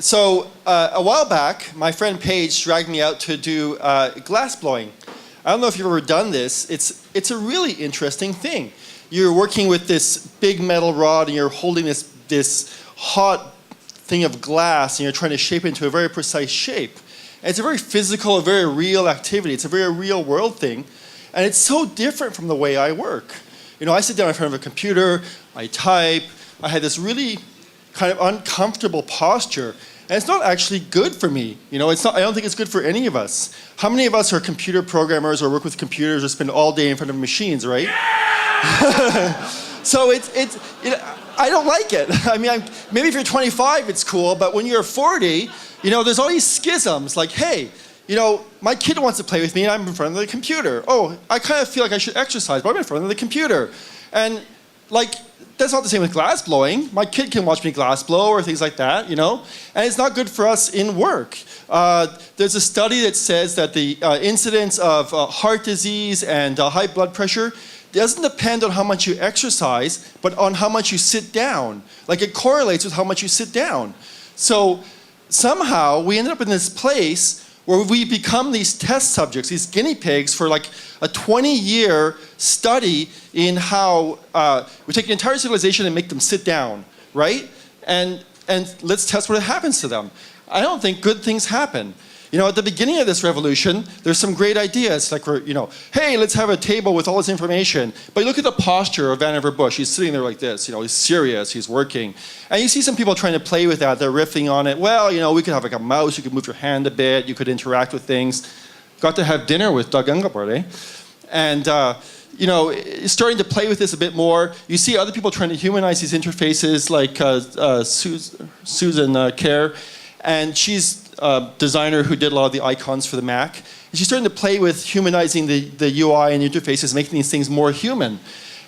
So a while back, my friend Paige dragged me out to do glass blowing. I don't know if you've ever done this. It's a really interesting thing. You're working with this big metal rod and you're holding this hot thing of glass and you're trying to shape it into a very precise shape. And it's a very physical, a very real activity. It's a very real world thing. And it's so different from the way I work. You know, I sit down in front of a computer, I type, I had this really kind of uncomfortable posture. And it's not actually good for me. You know, I don't think it's good for any of us. How many of us are computer programmers or work with computers or spend all day in front of machines, right? Yeah! So I don't like it. I mean, maybe if you're 25, it's cool, but when you're 40, you know, there's all these schisms. Like, hey, you know, my kid wants to play with me and I'm in front of the computer. Oh, I kind of feel like I should exercise, but I'm in front of the computer. And like, that's not the same with glass blowing. My kid can watch me glass blow or things like that, you know? And it's not good for us in work. There's a study that says that the incidence of heart disease and high blood pressure doesn't depend on how much you exercise, but on how much you sit down. Like it correlates with how much you sit down. So somehow we ended up in this place where we become these test subjects, these guinea pigs for like a 20-year study in how we take an entire civilization and make them sit down, right? And let's test what happens to them. I don't think good things happen. You know, at the beginning of this revolution, there's some great ideas, like we're, you know, hey, let's have a table with all this information. But look at the posture of Vannevar Bush. He's sitting there like this, you know, he's serious, he's working. And you see some people trying to play with that, they're riffing on it. Well, you know, we could have like a mouse, you could move your hand a bit, you could interact with things. Got to have dinner with Doug Engelbart, eh? And, you know, starting to play with this a bit more. You see other people trying to humanize these interfaces, like Susan Kerr. And she's a designer who did a lot of the icons for the Mac. And she's starting to play with humanizing the UI and interfaces, making these things more human.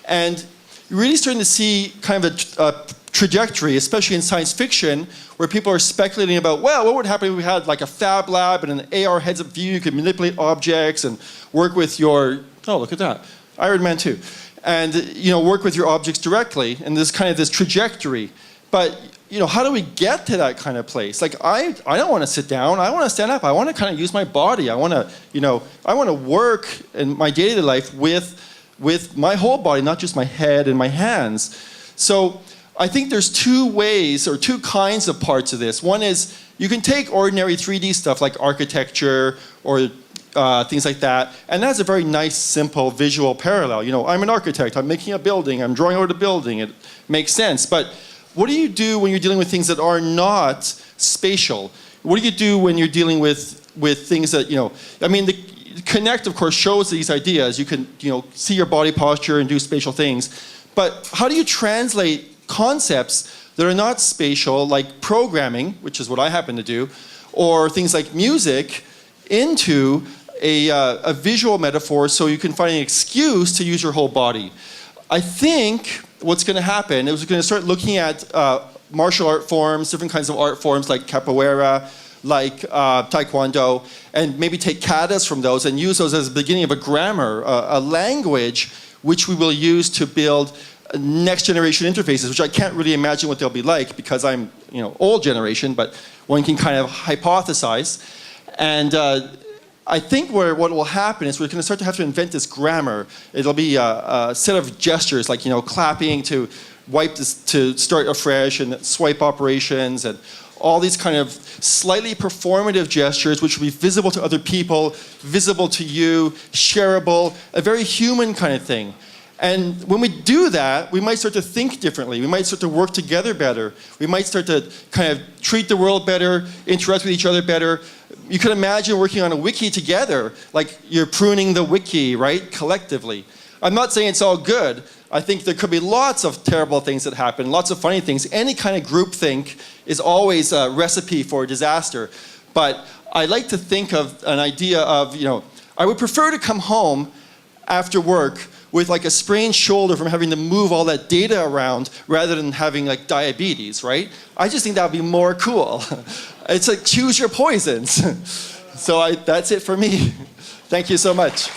And you're really starting to see kind of a trajectory, especially in science fiction, where people are speculating about, well, what would happen if we had like a fab lab and an AR heads-up view, you could manipulate objects and work with your, oh, look at that, Iron Man 2. And, you know, work with your objects directly, and there's kind of this trajectory. But, you know, how do we get to that kind of place? Like, I don't want to sit down. I want to stand up. I want to kind of use my body. I want to, you know, I want to work in my daily life with my whole body, not just my head and my hands. So I think there's two ways or two kinds of parts of this. One is you can take ordinary 3D stuff like architecture or things like that, and that's a very nice, simple visual parallel. You know, I'm an architect. I'm making a building. I'm drawing out a building. It makes sense. But what do you do when you're dealing with things that are not spatial? What do you do when you're dealing with things that, you know, I mean, the Kinect, of course, shows these ideas. You can, you know, see your body posture and do spatial things. But how do you translate concepts that are not spatial, like programming, which is what I happen to do, or things like music, into a visual metaphor so you can find an excuse to use your whole body? I think what's going to happen is we're going to start looking at martial art forms, different kinds of art forms like capoeira, like taekwondo, and maybe take katas from those and use those as the beginning of a grammar, a language which we will use to build next generation interfaces, which I can't really imagine what they'll be like because I'm, you know, old generation, but one can kind of hypothesize. And I think what will happen is we're going to start to have to invent this grammar. It'll be a set of gestures, like, you know, clapping to wipe this, to start afresh, and swipe operations, and all these kind of slightly performative gestures which will be visible to other people, visible to you, shareable, a very human kind of thing. And when we do that, we might start to think differently. We might start to work together better. We might start to kind of treat the world better, interact with each other better. You could imagine working on a wiki together, like you're pruning the wiki, right, collectively. I'm not saying it's all good. I think there could be lots of terrible things that happen, lots of funny things. Any kind of groupthink is always a recipe for disaster. But I like to think of an idea of, you know, I would prefer to come home after work with like a sprained shoulder from having to move all that data around rather than having like diabetes, right? I just think that would be more cool. It's like choose your poisons. So that's it for me. Thank you so much.